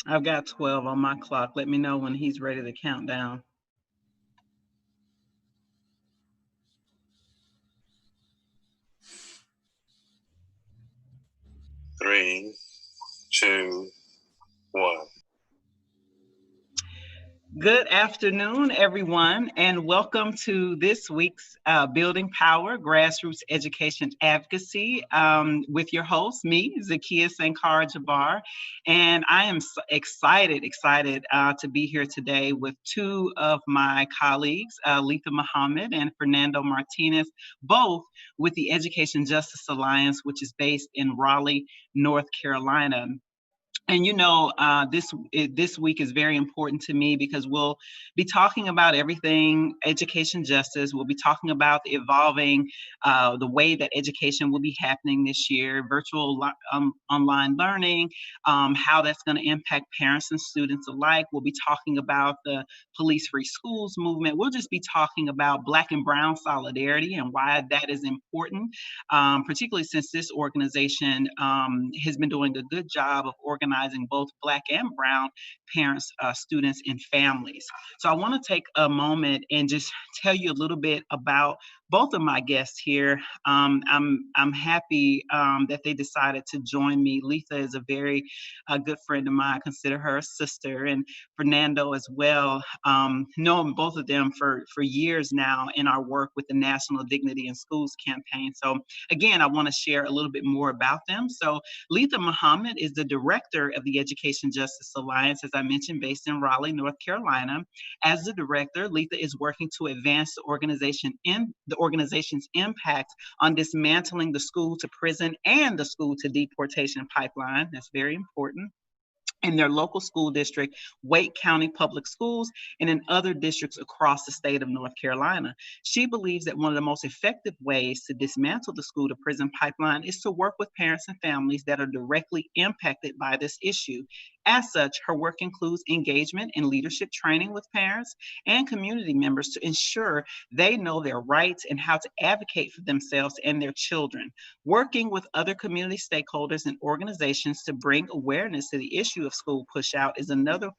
I've got 12 on my clock. Let me know when he's ready to count down. Three, two, one. Good afternoon, everyone, and welcome to this week's Building Power Grassroots Education Advocacy with your host, me, Zakiya Sankara-Jabar. And I am excited to be here today with two of my colleagues, Letha Muhammad and Fernando Martinez, both with the Education Justice Alliance, which is based in Raleigh, North Carolina. And this week is very important to me because we'll be talking about everything education justice. We'll be talking about the evolving, the way that education will be happening this year, virtual online learning, how that's going to impact parents and students alike. We'll be talking about the police-free schools movement. We'll just be talking about Black and Brown solidarity and why that is important, particularly since this organization has been doing a good job of organizing both Black and Brown parents, students, and families. So I want to take a moment and just tell you a little bit about both of my guests here. I'm happy that they decided to join me. Letha is a very good friend of mine. I consider her a sister, and Fernando as well. Known both of them for years now in our work with the National Dignity in Schools campaign. So again, I want to share a little bit more about them. So Letha Muhammad is the director of the Education Justice Alliance, as I mentioned, based in Raleigh, North Carolina. As the director, Letha is working to advance the organization's impact on dismantling the school to prison and the school to deportation pipeline. That's very important in their local school district, Wake County Public Schools, and in other districts across the state of North Carolina. She believes that one of the most effective ways to dismantle the school to prison pipeline is to work with parents and families that are directly impacted by this issue. As such, her work includes engagement and leadership training with parents and community members to ensure they know their rights and how to advocate for themselves and their children. Working with other community stakeholders and organizations to bring awareness to the issue of school pushout is another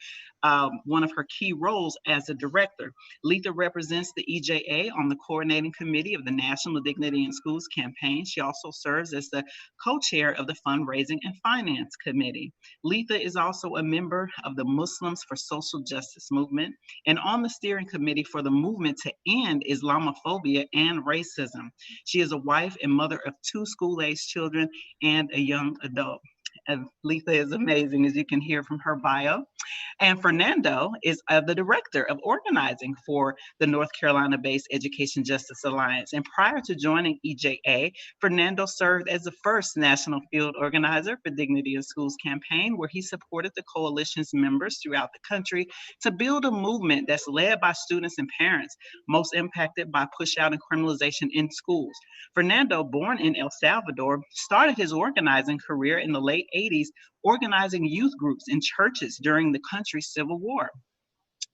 one of her key roles as a director. Letha represents the EJA on the coordinating committee of the National Dignity in Schools campaign. She also serves as the co-chair of the fundraising and finance committee. Letha is also a member of the Muslims for Social Justice movement and on the steering committee for the movement to end Islamophobia and racism. She is a wife and mother of two school-aged children and a young adult. And Letha is amazing, as you can hear from her bio. And Fernando is the director of organizing for the North Carolina based Education Justice Alliance. And prior to joining EJA, Fernando served as the first national field organizer for Dignity in Schools campaign, where he supported the coalition's members throughout the country to build a movement that's led by students and parents most impacted by push out and criminalization in schools. Fernando, born in El Salvador, started his organizing career in the late 80s, organizing youth groups in churches during the country's Civil War.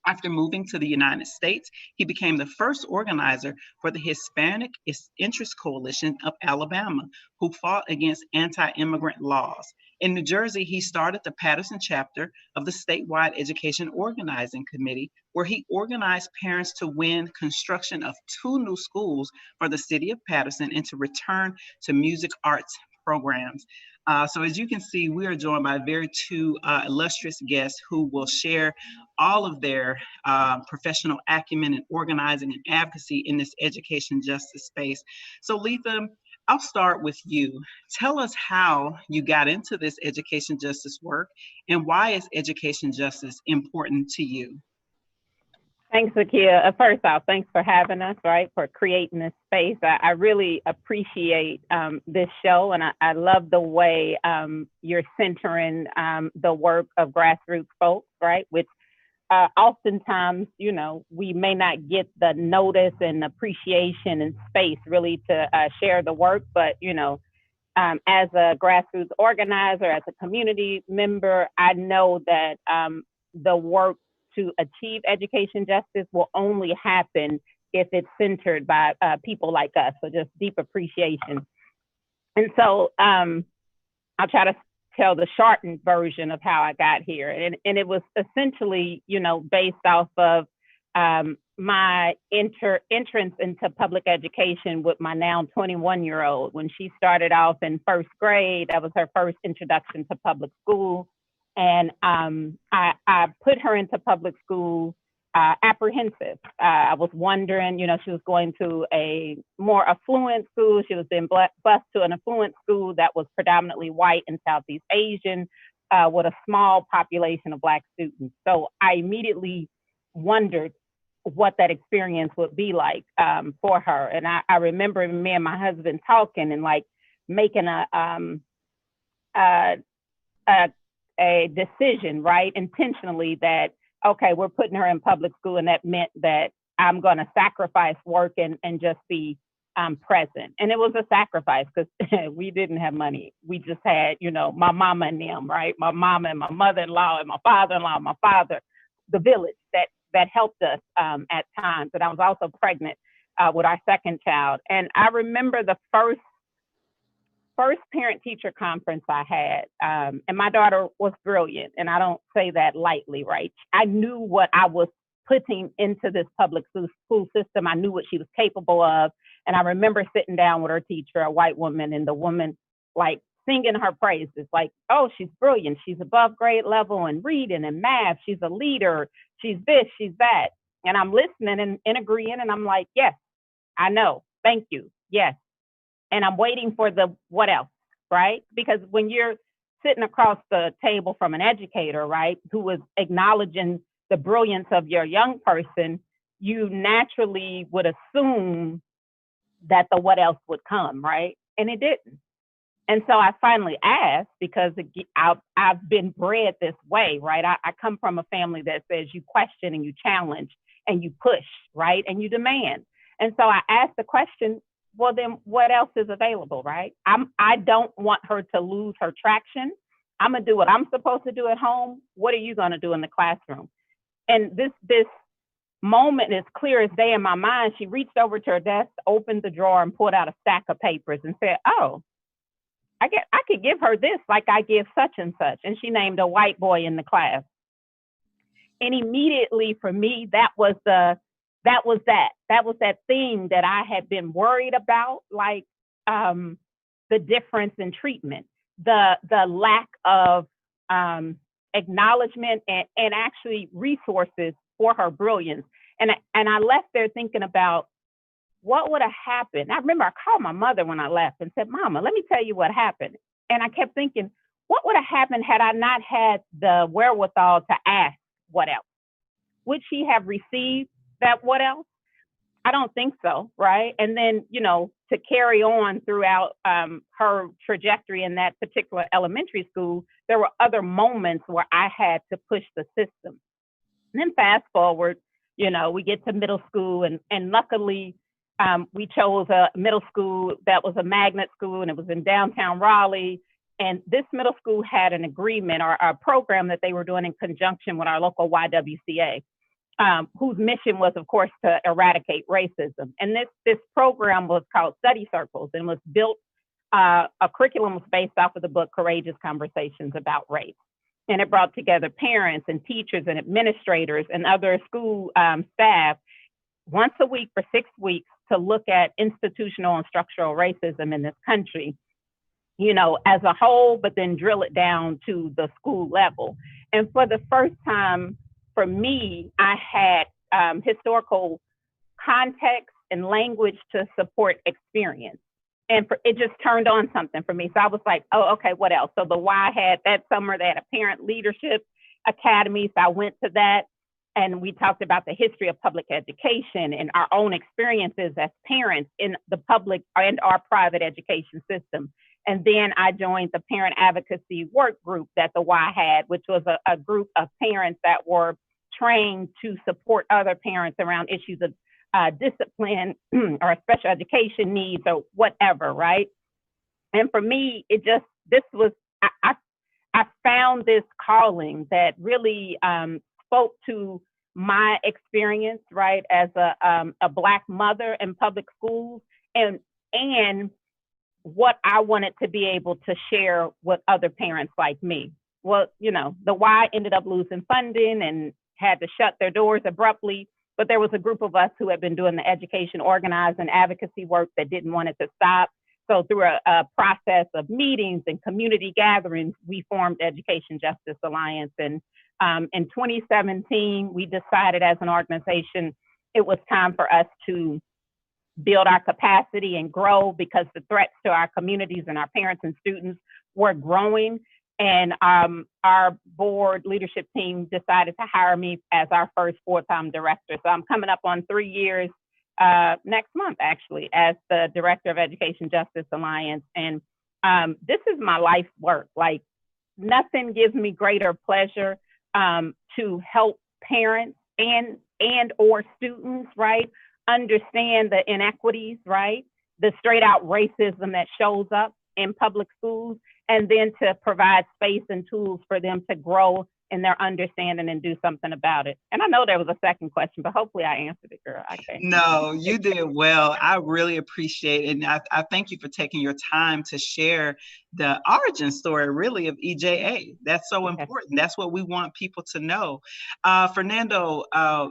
After moving to the United States, he became the first organizer for the Hispanic Interest Coalition of Alabama, who fought against anti immigrant laws. In New Jersey, he started the Paterson chapter of the statewide Education Organizing Committee, where he organized parents to win construction of two new schools for the city of Paterson and to return to music arts programs. So as you can see, we are joined by very two illustrious guests who will share all of their professional acumen in organizing and advocacy in this education justice space. So Letha, I'll start with you. Tell us how you got into this education justice work and why is education justice important to you? Thanks, Zakiya. First off, thanks for having us, right, for creating this space. I really appreciate this show, and I love the way you're centering the work of grassroots folks, right, which oftentimes, we may not get the notice and appreciation and space really to share the work, but, as a grassroots organizer, as a community member, I know that the work to achieve education justice will only happen if it's centered by people like us. So just deep appreciation. And so I'll try to tell the shortened version of how I got here. And it was essentially, based off of my entrance into public education with my now 21-year-old. When she started off in first grade, that was her first introduction to public school. And I put her into public school apprehensive. I was wondering, she was going to a more affluent school. She was being bused to an affluent school that was predominantly white and Southeast Asian, with a small population of Black students. So I immediately wondered what that experience would be like for her. And I remember me and my husband talking and like making a decision, right, intentionally, that okay, we're putting her in public school, and that meant that I'm going to sacrifice work and just be present. And it was a sacrifice because we didn't have money. We just had, my mama and them, right? My mama and my mother-in-law and my father-in-law, my father, the village that helped us at times. And I was also pregnant with our second child. And I remember the first parent-teacher conference I had, and my daughter was brilliant, and I don't say that lightly, right? I knew what I was putting into this public school system. I knew what she was capable of, and I remember sitting down with her teacher, a white woman, and the woman like singing her praises, like, oh, she's brilliant, she's above grade level in reading and math, she's a leader, she's this, she's that. And I'm listening and agreeing, and I'm like, yes, I know, thank you, yes. And I'm waiting for the what else, right? Because when you're sitting across the table from an educator, right, who is acknowledging the brilliance of your young person, you naturally would assume that the what else would come, right? And it didn't. And so I finally asked, because I've been bred this way, right? I come from a family that says you question and you challenge and you push, right? And you demand. And so I asked the question, well, then what else is available, right? I don't want her to lose her traction. I'm gonna do what I'm supposed to do at home. What are you gonna do in the classroom? And this moment is clear as day in my mind. She reached over to her desk, opened the drawer, and pulled out a stack of papers and said, oh, I could give her this like I give such and such. And she named a white boy in the class. And immediately for me, that was that thing that I had been worried about, like the difference in treatment, the lack of acknowledgement and actually resources for her brilliance. And I left there thinking about what would have happened. I remember I called my mother when I left and said, Mama, let me tell you what happened. And I kept thinking, what would have happened had I not had the wherewithal to ask what else? Would she have received that what else? I don't think so, right? And then, to carry on throughout her trajectory in that particular elementary school, there were other moments where I had to push the system. And then fast forward, we get to middle school, and luckily we chose a middle school that was a magnet school, and it was in downtown Raleigh. And this middle school had an agreement or a program that they were doing in conjunction with our local YWCA. Whose mission was, of course, to eradicate racism. And this program was called Study Circles, and was built, a curriculum was based off of the book Courageous Conversations About Race. And it brought together parents and teachers and administrators and other school staff once a week for 6 weeks to look at institutional and structural racism in this country, as a whole, but then drill it down to the school level. And for the first time, for me, I had historical context and language to support experience. And it just turned on something for me. So I was like, oh, okay, what else? So the Y had that summer, they had a parent leadership academy. So I went to that, and we talked about the history of public education and our own experiences as parents in the public and our private education system. And then I joined the parent advocacy work group that the Y had, which was a group of parents that were trained to support other parents around issues of discipline or special education needs or whatever, right? And for me, I found this calling that really spoke to my experience, right, as a Black mother in public schools, and what I wanted to be able to share with other parents like me. Well, you know, the Y ended up losing funding and had to shut their doors abruptly. But there was a group of us who had been doing the education, organizing, advocacy work that didn't want it to stop. So through a process of meetings and community gatherings, we formed Education Justice Alliance. And in 2017, we decided as an organization, it was time for us to build our capacity and grow, because the threats to our communities and our parents and students were growing. And our board leadership team decided to hire me as our first full-time director. So I'm coming up on 3 years next month, actually, as the director of Education Justice Alliance. And this is my life's work. Like, nothing gives me greater pleasure to help parents and or students, right, understand the inequities, right, the straight out racism that shows up in public schools, and then to provide space and tools for them to grow in their understanding and do something about it. And I know there was a second question, but hopefully I answered it, girl. Okay. No, you did well. I really appreciate it. And I thank you for taking your time to share the origin story, really, of EJA. That's so important. That's what we want people to know. Fernando,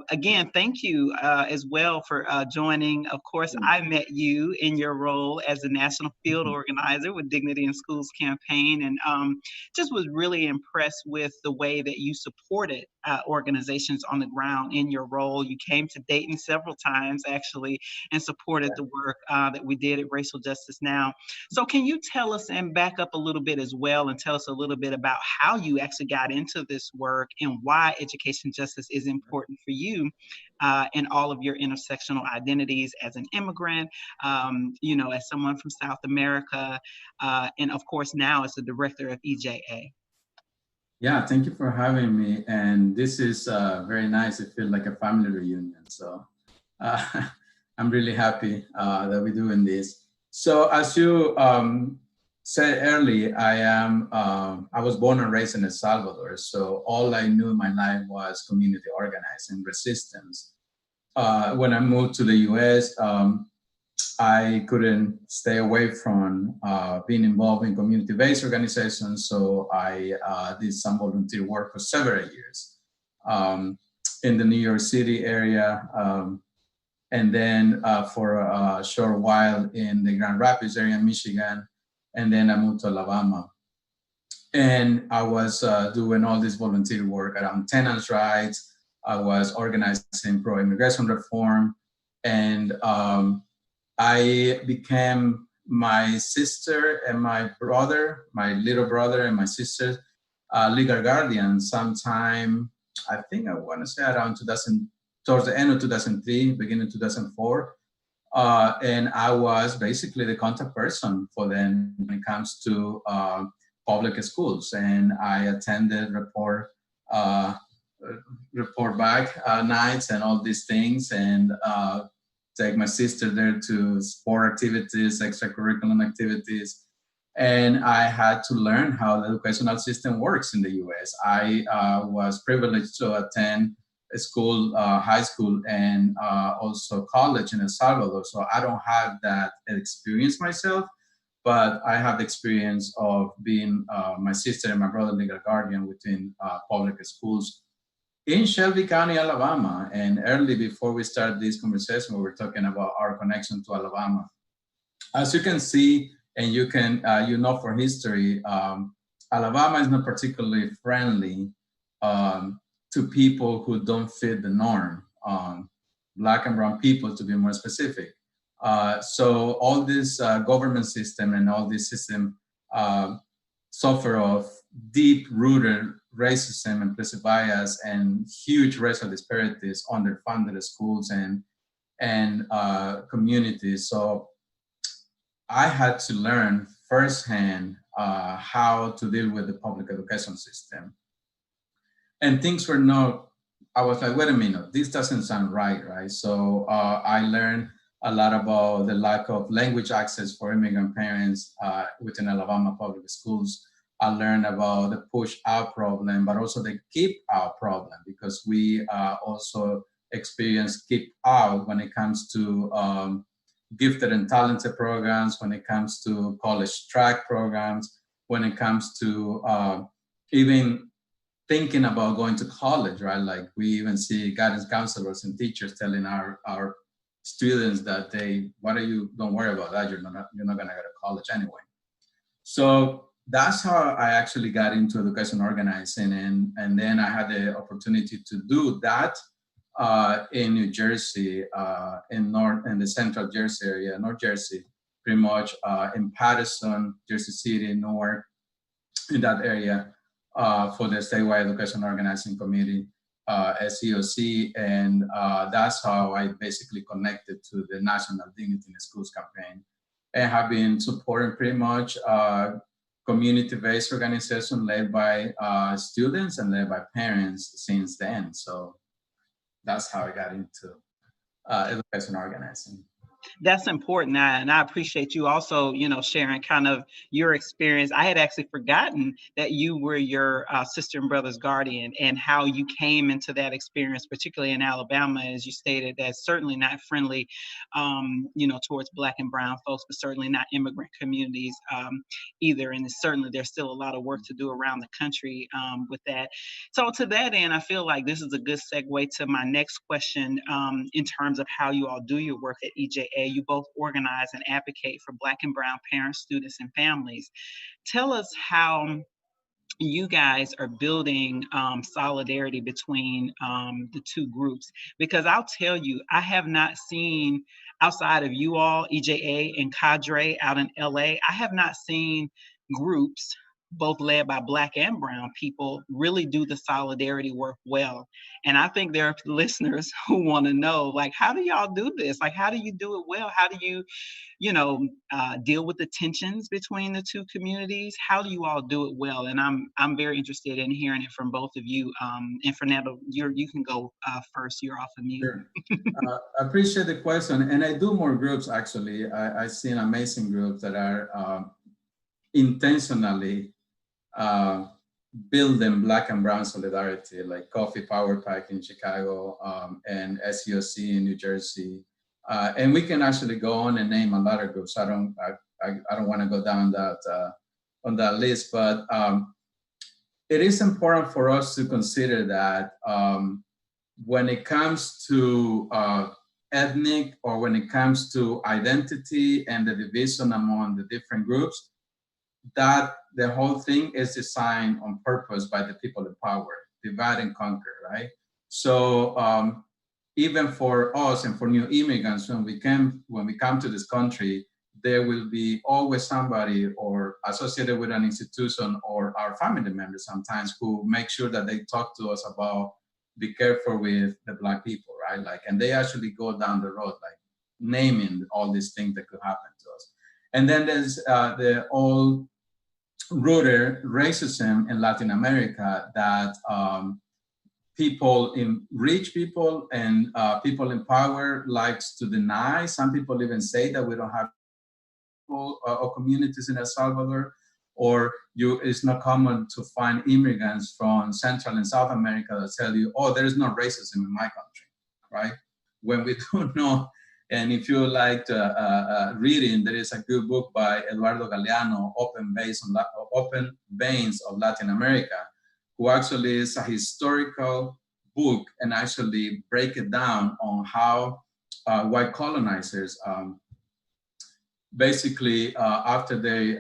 again, thank you as well for joining. Of course, I met you in your role as a national field organizer with Dignity in Schools campaign, and just was really impressed with the way that you supported organizations on the ground in your role. You came to Dayton several times, actually, and supported the work that we did at Racial Justice Now. So can you tell us, and back up a little bit as well, and tell us a little bit about how you actually got into this work and why education justice is important for you and all of your intersectional identities as an immigrant, you know, as someone from South America, and of course now as the director of EJA. Yeah, thank you for having me. And this is very nice. It feels like a family reunion. So I'm really happy that we're doing this. So as you said earlier, I was born and raised in El Salvador. So all I knew in my life was community organizing, resistance. When I moved to the US, I couldn't stay away from being involved in community-based organizations, so I did some volunteer work for several years in the New York City area, and then for a short while in the Grand Rapids area in Michigan, and then I moved to Alabama. And I was doing all this volunteer work around tenants' rights. I was organizing pro-immigration reform, and I became my sister and my brother, my little brother and my sister, legal guardian sometime, I think I want to say around 2000, towards the end of 2003, beginning of 2004. And I was basically the contact person for them when it comes to public schools. And I attended report back nights and all these things, and take my sister there to sport activities, extracurricular activities. And I had to learn how the educational system works in the US. I was privileged to attend a school, high school, and also college in El Salvador. So I don't have that experience myself, but I have the experience of being my sister and my brother legal guardian within public schools in Shelby County, Alabama. And early before we start this conversation, we were talking about our connection to Alabama. As you can see, and you can, you know, for history, Alabama is not particularly friendly to people who don't fit the norm, Black and brown people to be more specific. So all this government system and all this system suffer of deep-rooted racism, implicit bias, and huge racial disparities underfunded schools and communities. So I had to learn firsthand how to deal with the public education system. And things were not, I was like, wait a minute, this doesn't sound right? So I learned a lot about the lack of language access for immigrant parents within Alabama public schools. I learned about the push out problem, but also the keep out problem, because we also experience keep out when it comes to gifted and talented programs, when it comes to college track programs, when it comes to even thinking about going to college, right? Like we even see guidance counselors and teachers telling our students that don't worry about that, you're not gonna go to college anyway. So that's how I actually got into education organizing, and then I had the opportunity to do that in New Jersey, in the central Jersey area, North Jersey, pretty much in Patterson, Jersey City, Newark, in that area, for the statewide education organizing committee, SEOC, and that's how I basically connected to the National Dignity in Schools campaign, and have been supporting pretty much community-based organization led by students and led by parents since then. So that's how I got into education organizing. That's important, and I appreciate you also, sharing kind of your experience. I had actually forgotten that you were your sister and brother's guardian, and how you came into that experience, particularly in Alabama, as you stated, that's certainly not friendly, towards Black and brown folks, but certainly not immigrant communities either. And certainly there's still a lot of work to do around the country with that. So to that end, I feel like this is a good segue to my next question in terms of how you all do your work at EJA. You both organize and advocate for Black and brown parents, students, and families. Tell us how you guys are building solidarity between the two groups, because I'll tell you, I have not seen, outside of you all, EJA and Cadre out in LA, I have not seen groups both led by Black and brown people really do the solidarity work well. And I think there are listeners who want to know, like, how do y'all do this? Like, how do you do it well? How do you deal with the tensions between the two communities? How do you all do it well? And I'm very interested in hearing it from both of you. And Fernando, you can go first. You're off of mute. Sure. I appreciate the question, and I do more groups actually. I've seen amazing groups that are intentionally building Black and brown solidarity, like Coffee Power Pack in Chicago and SEOC in New Jersey. And we can actually go on and name a lot of groups. I don't want to go down that on that list, but it is important for us to consider that when it comes to ethnic, or when it comes to identity and the division among the different groups, that the whole thing is designed on purpose by the people in power, divide and conquer, right? So even for us and for new immigrants, when we come to this country, there will be always somebody or associated with an institution or our family members sometimes who make sure that they talk to us about be careful with the Black people, right? Like, and they actually go down the road, like naming all these things that could happen to us. And then there's the old rooted racism in Latin America that rich people and people in power likes to deny. Some people even say that we don't have people or communities in El Salvador, or it's not common to find immigrants from Central and South America that tell you, oh, there is no racism in my country, right? When we do know. And if you like reading, there is a good book by Eduardo Galeano, Open Veins of Latin America, who actually is a historical book and actually break it down on how white colonizers basically, after they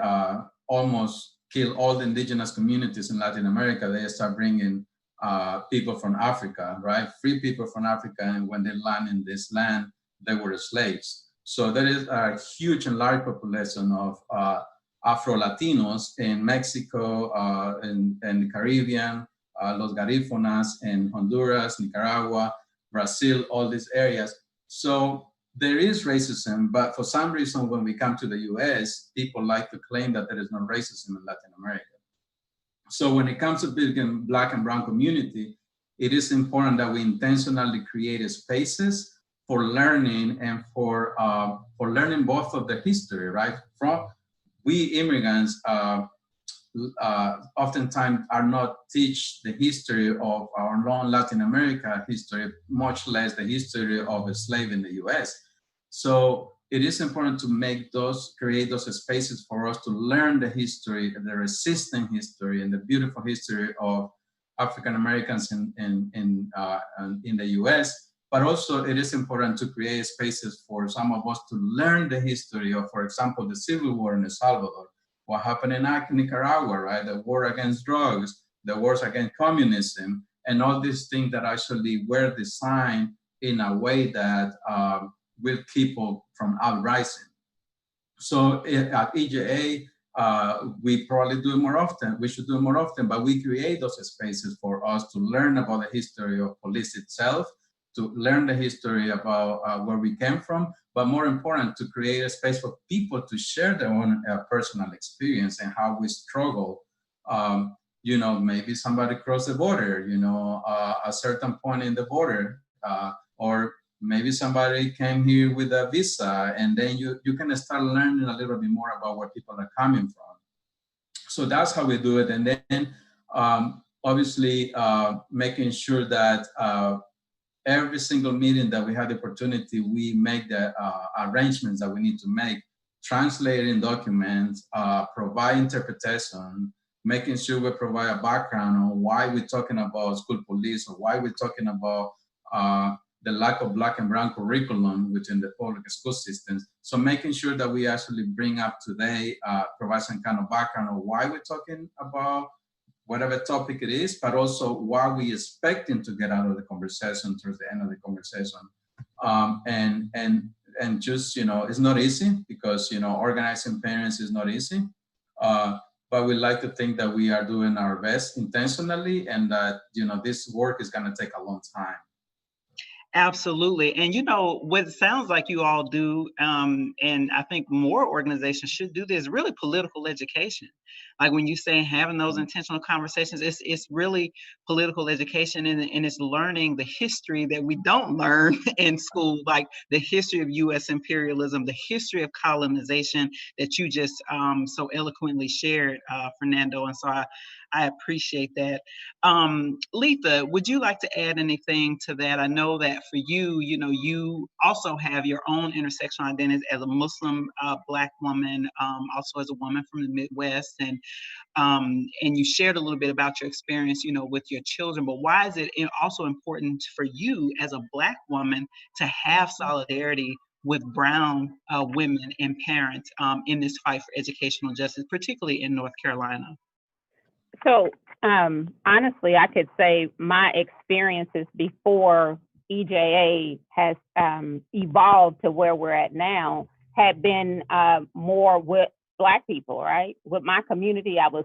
almost kill all the indigenous communities in Latin America, they start bringing people from Africa, right? Free people from Africa, and when they land in this land, they were slaves. So there is a huge and large population of Afro-Latinos in Mexico, in the Caribbean, Los Garifonas in Honduras, Nicaragua, Brazil, all these areas. So there is racism, but for some reason, when we come to the US, people like to claim that there is no racism in Latin America. So when it comes to building Black and brown community, it is important that we intentionally create spaces for learning and for learning both of the history, right? We immigrants oftentimes are not teach the history of our long Latin America history, much less the history of a slave in the US. So it is important to create those spaces for us to learn the history, the resistant history, and the beautiful history of African Americans in the U.S. But also, it is important to create spaces for some of us to learn the history of, for example, the Civil War in El Salvador, what happened in Nicaragua, right? The war against drugs, the wars against communism, and all these things that actually were designed in a way that will keep people from uprising. So at EJA, we probably do it more often. We should do it more often, but we create those spaces for us to learn about the history of police itself, to learn the history about where we came from, but more important, to create a space for people to share their own personal experience and how we struggle. Maybe somebody crossed the border, a certain point in the border, or maybe somebody came here with a visa, and then you can start learning a little bit more about where people are coming from. So that's how we do it. And then obviously making sure that every single meeting that we have the opportunity, we make the arrangements that we need to make, translating documents, provide interpretation, making sure we provide a background on why we're talking about school police, or why we're talking about the lack of Black and brown curriculum within the public school systems. So making sure that we actually bring up today, provide some kind of background on why we're talking about whatever topic it is, but also what we expecting to get out of the conversation towards the end of the conversation. And just, it's not easy, because, organizing parents is not easy. But we like to think that we are doing our best intentionally, and that, this work is gonna take a long time. Absolutely. And what it sounds like you all do, and I think more organizations should do this, really political education. Like when you say having those intentional conversations, it's really political education, and it's learning the history that we don't learn in school, like the history of U.S. imperialism, the history of colonization that you just so eloquently shared, Fernando. And so I appreciate that. Letha, would you like to add anything to that? I know that for you, you also have your own intersectional identity as a Muslim Black woman, also as a woman from the Midwest, and you shared a little bit about your experience, with your children. But why is it also important for you as a Black woman to have solidarity with brown women and parents in this fight for educational justice, particularly in North Carolina? So honestly, I could say my experiences before EJA has evolved to where we're at now had been more with Black people, right? With my community, I was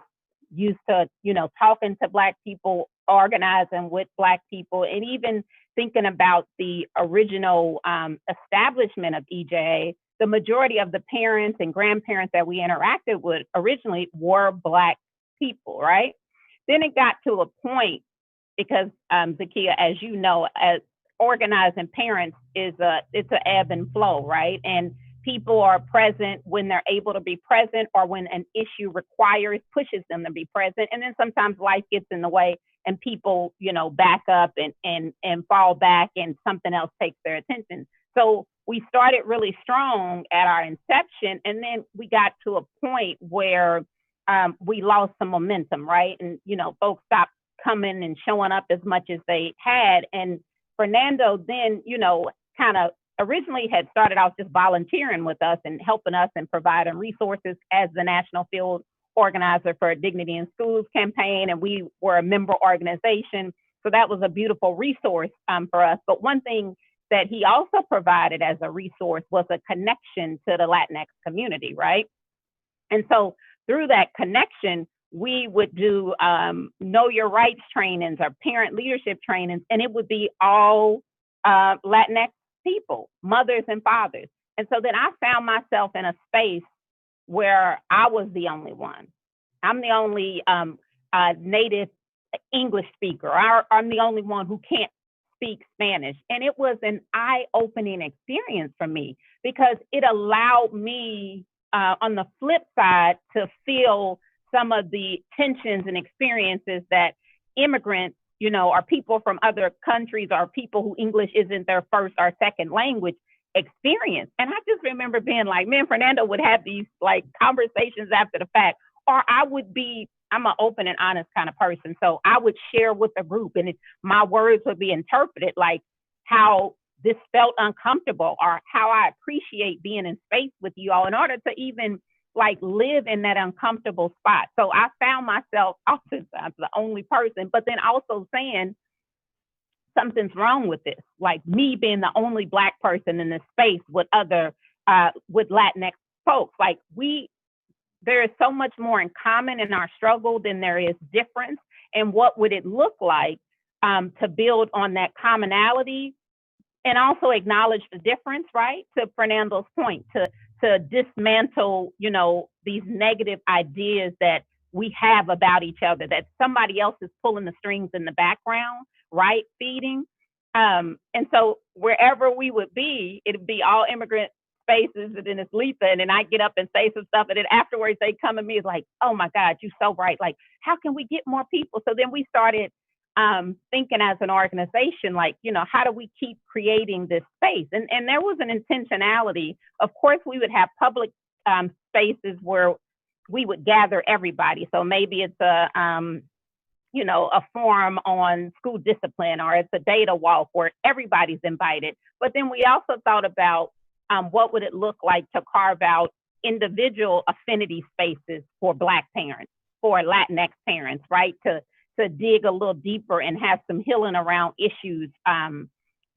used to, talking to Black people, organizing with Black people, and even thinking about the original establishment of EJA, the majority of the parents and grandparents that we interacted with originally were Black people, right? Then it got to a point, because Zakiya, as you know, as organizing parents it's an ebb and flow, right? And people are present when they're able to be present, or when an issue pushes them to be present. And then sometimes life gets in the way, and people, back up and fall back, and something else takes their attention. So we started really strong at our inception, and then we got to a point where we lost some momentum, right? And, folks stopped coming and showing up as much as they had. And Fernando then, kind of originally had started off just volunteering with us and helping us and providing resources as the national field organizer for a Dignity in Schools campaign. And we were a member organization. So that was a beautiful resource for us. But one thing that he also provided as a resource was a connection to the Latinx community, right? And so through that connection, we would do know your rights trainings or parent leadership trainings, and it would be all Latinx people, mothers and fathers. And so then I found myself in a space where I was the only one. I'm the only native English speaker. I'm the only one who can't speak Spanish. And it was an eye-opening experience for me, because it allowed me on the flip side to feel some of the tensions and experiences that immigrants, or people from other countries, or people who English isn't their first or second language, experience. And I just remember being like, me and Fernando would have these like conversations after the fact, or I'm an open and honest kind of person. So I would share with the group, and my words would be interpreted like how this felt uncomfortable, or how I appreciate being in space with you all in order to even like live in that uncomfortable spot. So I found myself oftentimes the only person, but then also saying something's wrong with this, like me being the only Black person in this space with with Latinx folks. Like there is so much more in common in our struggle than there is difference. And what would it look like to build on that commonality and also acknowledge the difference, right? To Fernando's point, to dismantle, these negative ideas that we have about each other, that somebody else is pulling the strings in the background, right? Feeding. And so wherever we would be, it'd be all immigrant spaces, and then it's Letha, and then I get up and say some stuff, and then afterwards they come to me is like, oh my God, you're so right. Like, how can we get more people? So then we started thinking as an organization, like, how do we keep creating this space? And there was an intentionality. Of course, we would have public spaces where we would gather everybody. So maybe it's a forum on school discipline, or it's a data walk where everybody's invited. But then we also thought about what would it look like to carve out individual affinity spaces for Black parents, for Latinx parents, right? To dig a little deeper and have some healing around issues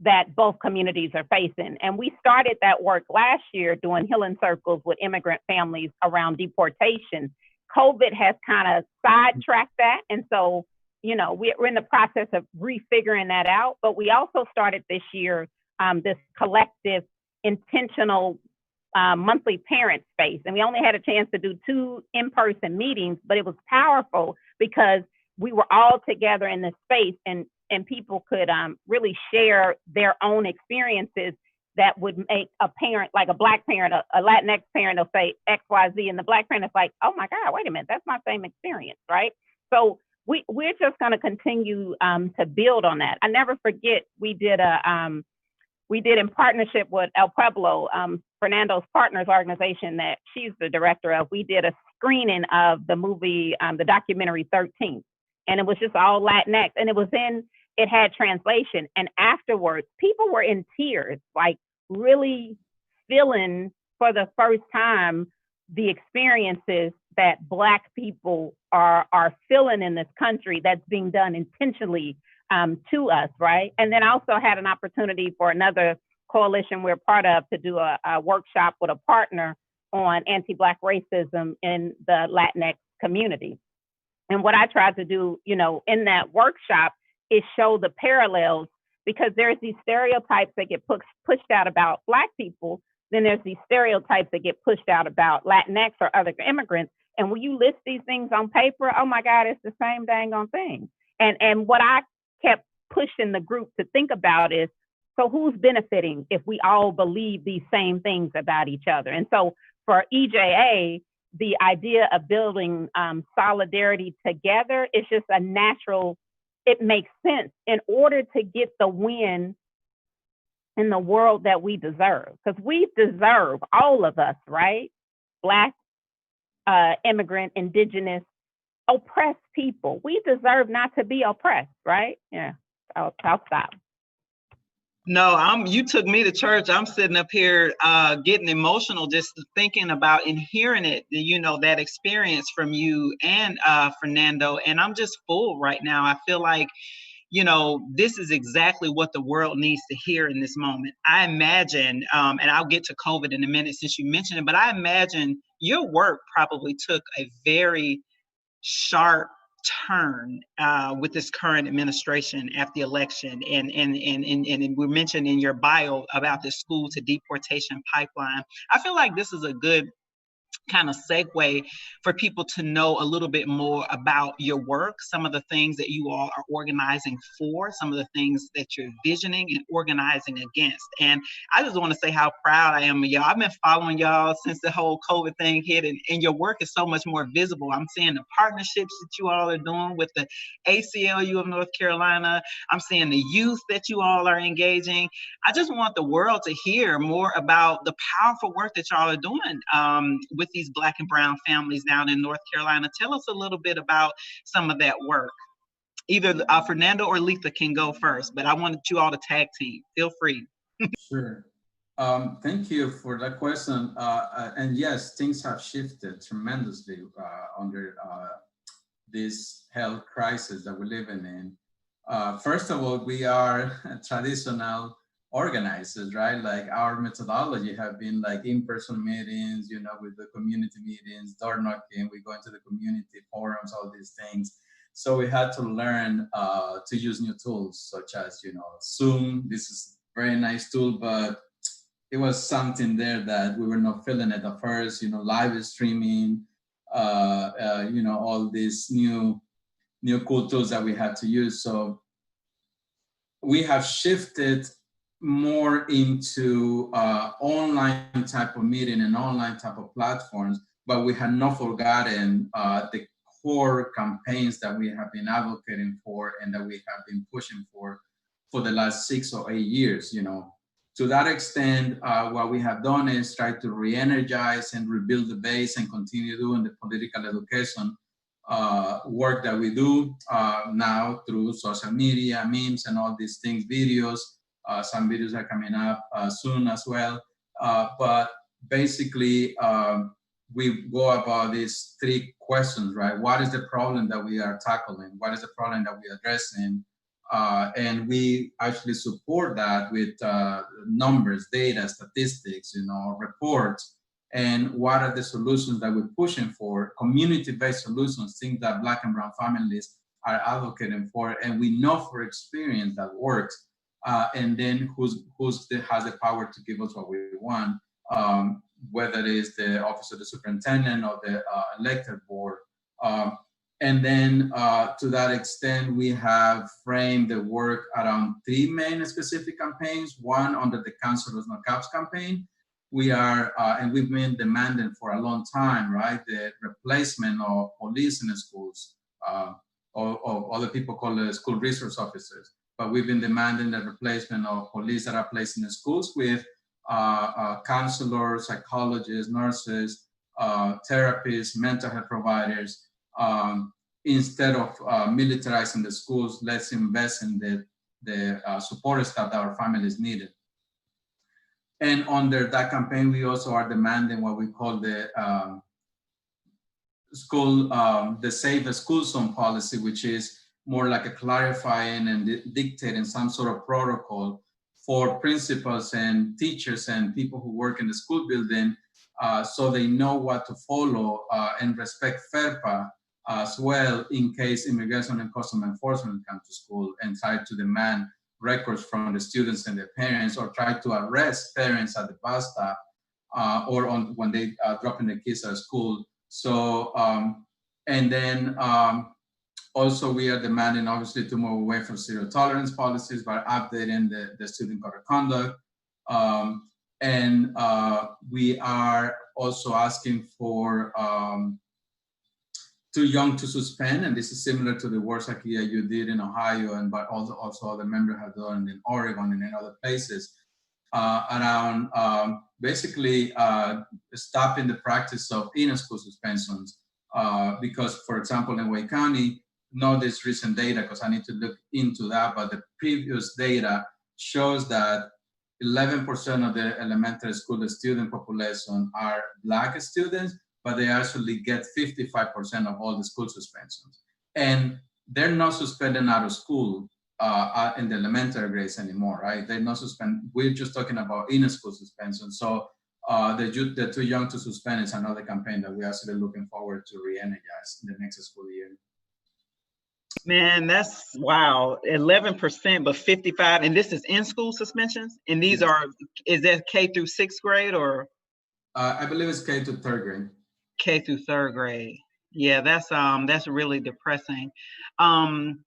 that both communities are facing. And we started that work last year doing healing circles with immigrant families around deportation. COVID has kind of sidetracked that. And so, we're in the process of refiguring that out. But we also started this year this collective, intentional monthly parent space. And we only had a chance to do 2 in-person meetings, but it was powerful because we were all together in this space, and people could really share their own experiences that would make a parent, like a Black parent, a Latinx parent, will say X, Y, Z, and the Black parent is like, oh my God, wait a minute, that's my same experience, right? So we're just going to continue to build on that. I never forget, we did in partnership with El Pueblo, Fernando's partners organization that she's the director of. We did a screening of the movie, the documentary 13th. And it was just all Latinx, and it had translation. And afterwards, people were in tears, like really feeling for the first time the experiences that Black people are feeling in this country that's being done intentionally to us, right? And then also had an opportunity for another coalition we're part of to do a workshop with a partner on anti-Black racism in the Latinx community. And what I tried to do, in that workshop is show the parallels, because there's these stereotypes that get pushed out about Black people. Then there's these stereotypes that get pushed out about Latinx or other immigrants. And when you list these things on paper, oh my God, it's the same dang on thing. And what I kept pushing the group to think about is, so who's benefiting if we all believe these same things about each other? And so for EJA, the idea of building solidarity together is just a natural, it makes sense in order to get the win in the world that we deserve. Because we deserve, all of us, right? Black, immigrant, indigenous, oppressed people. We deserve not to be oppressed, right? Yeah, I'll stop. No, you took me to church. I'm sitting up here getting emotional just thinking about and hearing it, that experience from you and Fernando. And I'm just full right now. I feel like, this is exactly what the world needs to hear in this moment. I imagine, and I'll get to COVID in a minute since you mentioned it, but I imagine your work probably took a very sharp turn with this current administration after the election, and we mentioned in your bio about the school to deportation pipeline. I feel like this is a good kind of segue for people to know a little bit more about your work, some of the things that you all are organizing for, some of the things that you're visioning and organizing against. And I just want to say how proud I am of y'all. I've been following y'all since the whole COVID thing hit, and your work is so much more visible. I'm seeing the partnerships that you all are doing with the ACLU of North Carolina. I'm seeing the youth that you all are engaging. I just want the world to hear more about the powerful work that y'all are doing with these Black and brown families down in North Carolina. Tell us a little bit about some of that work. Either Fernando or Letha can go first, but I wanted you all to tag team. Feel free. Sure. Thank you for that question. And yes, things have shifted tremendously under this health crisis that we're living in. First of all, we are traditional organizers, right? Like our methodology have been like in-person meetings, you know, with the community meetings, door knocking, we go into the community forums, all these things. So we had to learn to use new tools such as, you know, Zoom. This is a very nice tool, but it was something there that we were not feeling it at first, you know, live streaming, you know, all these new cool tools that we had to use. So we have shifted more into online type of meeting and online type of platforms, but we had not forgotten the core campaigns that we have been advocating for and that we have been pushing for the last 6 or 8 years. You know, to that extent, what we have done is try to re-energize and rebuild the base and continue doing the political education work that we do now through social media, memes, and all these things, videos. Some videos are coming up soon as well. But basically, we go about these 3 questions, right? What is the problem that we are tackling? What is the problem that we are addressing? And we actually support that with numbers, data, statistics, you know, reports. And what are the solutions that we're pushing for? Community-based solutions, things that Black and brown families are advocating for, and we know for experience that works. And then who has the power to give us what we want, whether it is the office of the superintendent or the elected board. And then to that extent, we have framed the work around 3 main specific campaigns. One under the Counselors No Caps campaign. We are, and we've been demanding for a long time, right, the replacement of police in the schools, or other people call it school resource officers. But we've been demanding the replacement of police that are placed in the schools with counselors, psychologists, nurses, therapists, mental health providers. Instead of militarizing the schools, let's invest in the support staff that our families needed. And under that campaign, we also are demanding what we call the the safe school zone policy, which is more like a clarifying and dictating some sort of protocol for principals and teachers and people who work in the school building, so they know what to follow and respect FERPA as well in case immigration and customs enforcement come to school and try to demand records from the students and their parents, or try to arrest parents at the bus stop or when they dropping their kids at school. So, and then also we are demanding obviously to move away from zero tolerance policies by updating the student code of conduct. And we are also asking for too young to suspend, and this is similar to the work, Zakiya, you did in Ohio, and but also other members have done in Oregon and in other places, around basically stopping the practice of in-school suspensions. Because, for example, in Wake County, not this recent data, because I need to look into that, but the previous data shows that 11% of the elementary school student population are Black students, but they actually get 55% of all the school suspensions. And they're not suspended out of school in the elementary grades anymore, right? They're not suspended. We're just talking about in-school suspension. So the Too Young to Suspend is another campaign that we're actually looking forward to re-energize in the next school year. Man, that's wow. 11%, but 55, and this is in-school suspensions? And these are, is that K through 6th grade or? I believe it's K to 3rd grade. K through third grade. Yeah, that's really depressing. Um,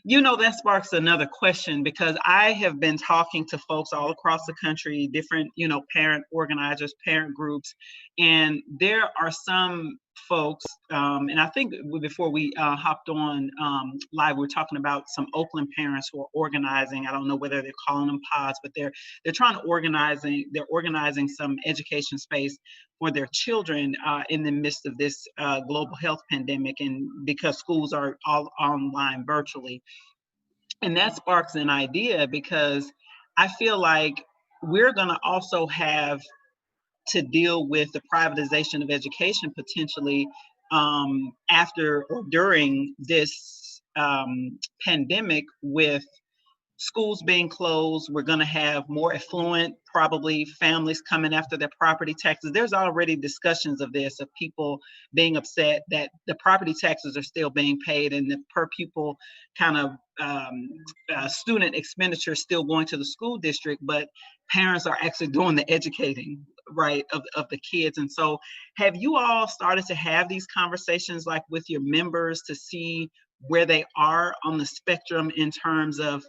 that sparks another question, because I have been talking to folks all across the country, different, parent organizers, parent groups, and there are some folks, and I think before we hopped on live, we were talking about some Oakland parents who are organizing. I don't know whether they're calling them pods, but they're trying to they're organizing some education space for their children in the midst of this global health pandemic, and because schools are all online virtually. And that sparks an idea, because I feel like we're going to also have to deal with the privatization of education potentially after or during this pandemic, with schools being closed. We're going to have more affluent, probably, families coming after their property taxes. There's already discussions of this, of people being upset that the property taxes are still being paid, and the per pupil kind of student expenditure is still going to the school district, but parents are actually doing the educating, right, of the kids. And so have you all started to have these conversations, like with your members, to see where they are on the spectrum in terms of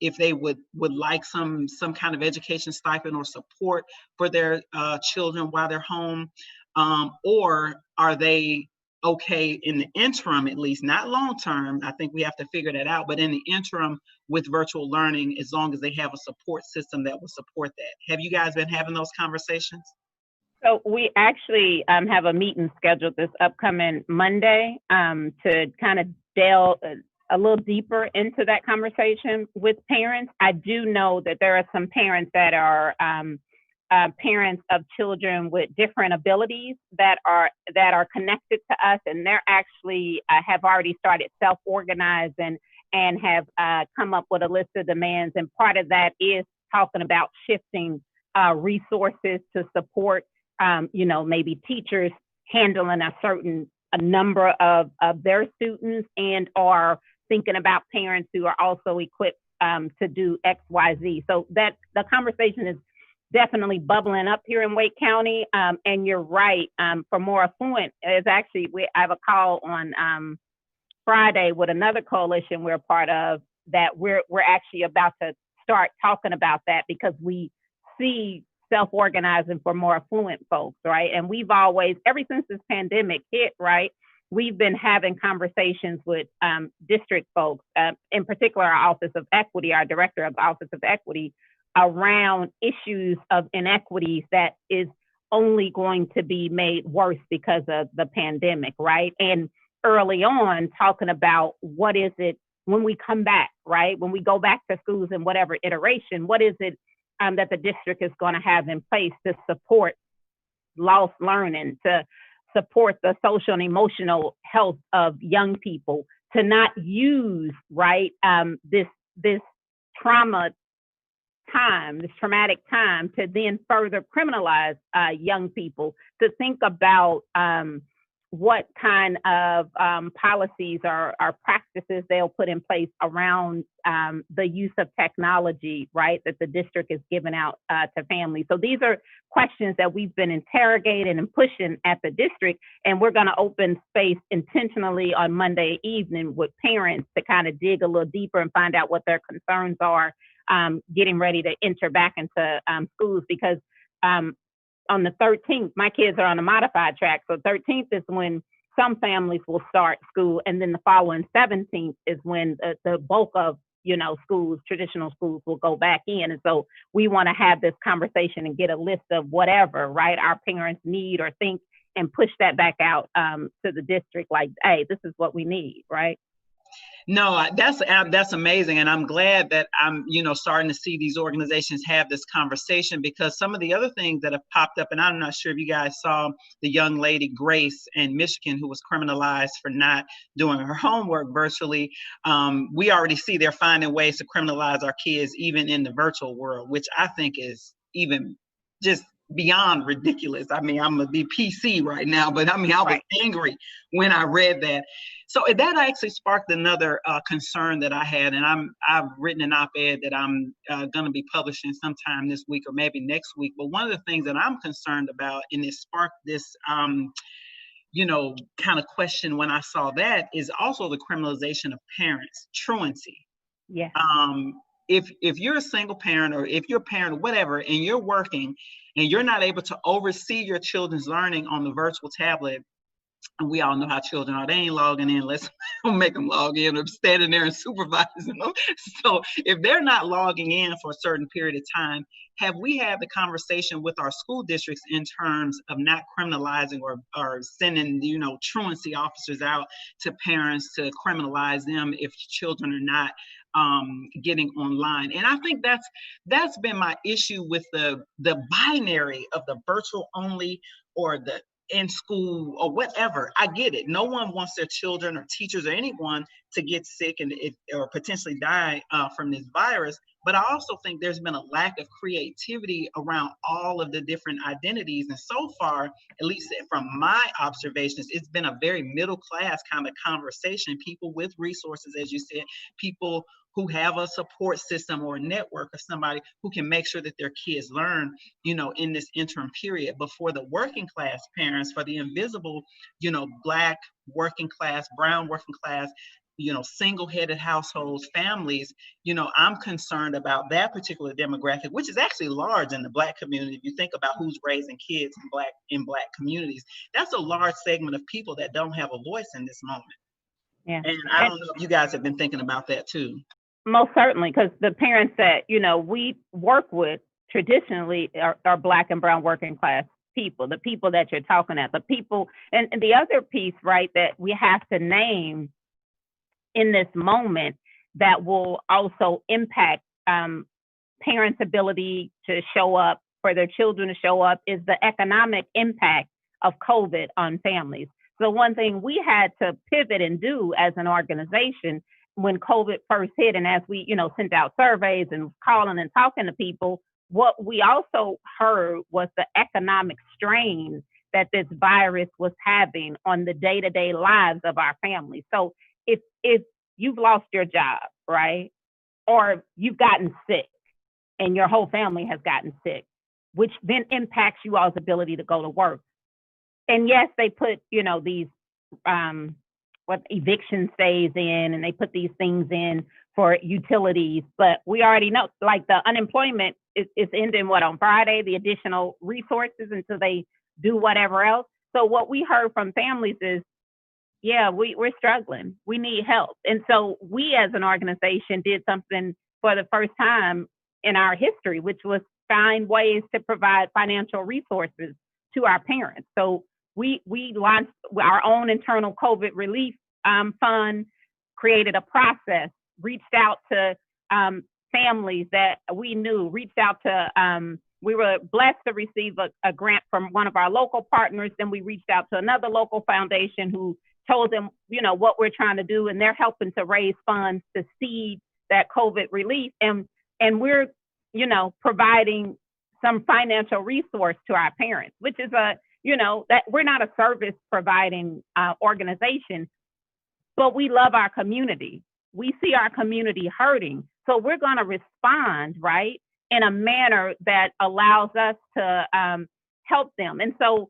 if they would like some kind of education stipend or support for their children while they're home, or are they okay in the interim, at least, not long term? I think we have to figure that out, but in the interim with virtual learning, as long as they have a support system that will support that. Have you guys been having those conversations? So we actually have a meeting scheduled this upcoming Monday to kind of delve a little deeper into that conversation with parents. I do know that there are some parents that are parents of children with different abilities that are connected to us, and they're actually have already started self-organizing and have come up with a list of demands. And part of that is talking about shifting resources to support, maybe teachers handling a number of their students, and are thinking about parents who are also equipped to do X, Y, Z. So that the conversation is definitely bubbling up here in Wake County. And you're right, for more affluent, is actually, I have a call on Friday with another coalition we're a part of, that we're actually about to start talking about that, because we see self-organizing for more affluent folks, right? And we've always, ever since this pandemic hit, right, we've been having conversations with district folks, in particular our Office of Equity, our Director of Office of Equity, around issues of inequities that is only going to be made worse because of the pandemic, right? And early on, talking about what is it when we come back, right? When we go back to schools in whatever iteration, what is it that the district is going to have in place to support lost learning, to support the social and emotional health of young people, to not use, right, this traumatic time to then further criminalize young people, to think about what kind of policies or practices they'll put in place around the use of technology, right, that the district is giving out to families. So these are questions that we've been interrogating and pushing at the district, and we're going to open space intentionally on Monday evening with parents to kind of dig a little deeper and find out what their concerns are, getting ready to enter back into schools, because on the 13th, my kids are on a modified track. So 13th is when some families will start school, and then the following 17th is when the bulk of schools, traditional schools, will go back in. And so we want to have this conversation and get a list of whatever, right, our parents need or think, and push that back out to the district, like, hey, this is what we need, right? No, that's amazing, and I'm glad that I'm starting to see these organizations have this conversation, because some of the other things that have popped up, and I'm not sure if you guys saw the young lady Grace in Michigan who was criminalized for not doing her homework virtually. We already see they're finding ways to criminalize our kids even in the virtual world, which I think is even just beyond ridiculous. I mean, I'm gonna be PC right now, but I mean, I was angry when I read that. So that actually sparked another concern that I had, and I've written an op-ed that I'm going to be publishing sometime this week or maybe next week. But one of the things that I'm concerned about, and it sparked this kind of question when I saw that is also the criminalization of parents, truancy. Yeah. If you're a single parent, or if you're a parent or whatever, and you're working and you're not able to oversee your children's learning on the virtual tablet, and we all know how children are, they ain't logging in unless make them log in, or standing there and supervising them. So if they're not logging in for a certain period of time, have we had the conversation with our school districts in terms of not criminalizing or sending, truancy officers out to parents to criminalize them if children are not getting online? And I think that's been my issue with the binary of the virtual only or the in school or whatever. I get it. No one wants their children or teachers or anyone to get sick or potentially die from this virus. But I also think there's been a lack of creativity around all of the different identities. And so far, at least from my observations, it's been a very middle class kind of conversation. People with resources, as you said, people who have a support system or a network of somebody who can make sure that their kids learn, in this interim period. But for the working class parents, for the invisible, Black working class, brown working class, single-headed households, families, I'm concerned about that particular demographic, which is actually large in the Black community. If you think about who's raising kids in Black communities, that's a large segment of people that don't have a voice in this moment. Yeah. And I don't know if you guys have been thinking about that too. Most certainly, because the parents that, we work with traditionally are Black and brown working class people, the people that you're talking at, the people. And the other piece, right, that we have to name in this moment that will also impact parents' ability to show up, for their children to show up, is the economic impact of COVID on families. So one thing we had to pivot and do as an organization when COVID first hit, and as we, sent out surveys and calling and talking to people, what we also heard was the economic strain that this virus was having on the day-to-day lives of our families. So if you've lost your job, right, or you've gotten sick and your whole family has gotten sick, which then impacts you all's ability to go to work. And yes, they put, these eviction stays in, and they put these things in for utilities, but we already know, like, the unemployment is ending on Friday, the additional resources until they do whatever else. So what we heard from families is, yeah, we're struggling, we need help. And so we as an organization did something for the first time in our history, which was find ways to provide financial resources to our parents. So we launched our own internal COVID relief fund, created a process, reached out to families that we knew, reached out to, we were blessed to receive a grant from one of our local partners. Then we reached out to another local foundation who told them, what we're trying to do, and they're helping to raise funds to seed that COVID relief. And we're, providing some financial resource to our parents, which is that we're not a service providing organization, but we love our community. We see our community hurting. So we're going to respond, right, in a manner that allows us to help them. And so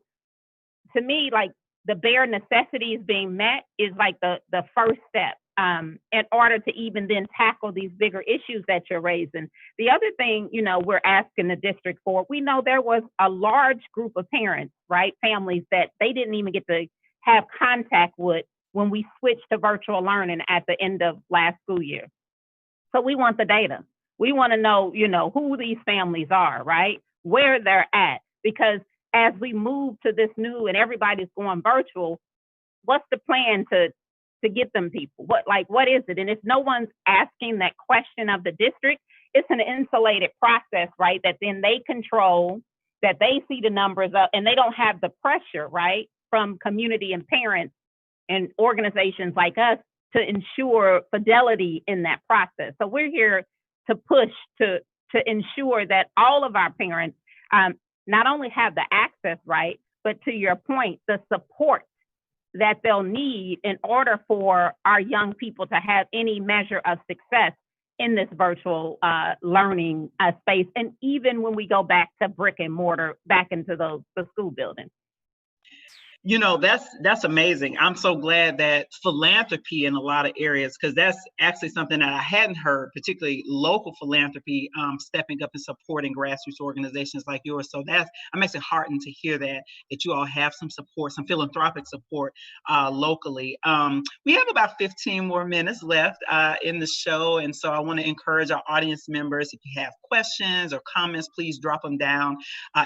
to me, like, the bare necessities being met is like the first step in order to even then tackle these bigger issues that you're raising. The other thing, we're asking the district for, we know there was a large group of parents, right, families that they didn't even get to have contact with when we switched to virtual learning at the end of last school year. So we want the data. We want to know, who these families are, right, where they're at, because as we move to this new and everybody's going virtual, what's the plan to get them people? What is it? And if no one's asking that question of the district, it's an insulated process, right, that then they control, that they see the numbers up, and they don't have the pressure, right, from community and parents and organizations like us to ensure fidelity in that process. So we're here to push to ensure that all of our parents not only have the access, right, but to your point, the support that they'll need in order for our young people to have any measure of success in this virtual learning space. And even when we go back to brick and mortar, back into the school buildings. You know, that's amazing. I'm so glad that philanthropy in a lot of areas, because that's actually something that I hadn't heard, particularly local philanthropy, stepping up and supporting grassroots organizations like yours. So I'm actually heartened to hear that you all have some support, some philanthropic support locally. We have about 15 more minutes left in the show, and so I want to encourage our audience members, if you have questions or comments, please drop them down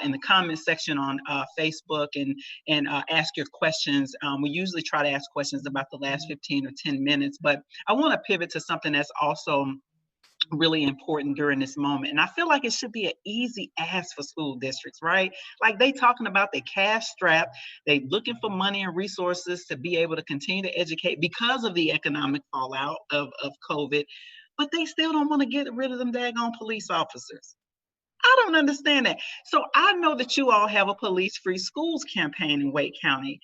in the comment section on Facebook and ask your questions. We usually try to ask questions about the last 15 or 10 minutes, but I want to pivot to something that's also really important during this moment. And I feel like it should be an easy ask for school districts, right? Like they talking about the cash strap, they looking for money and resources to be able to continue to educate because of the economic fallout of COVID, but they still don't want to get rid of them daggone police officers. I don't understand that. So I know that you all have a police-free schools campaign in Wake County.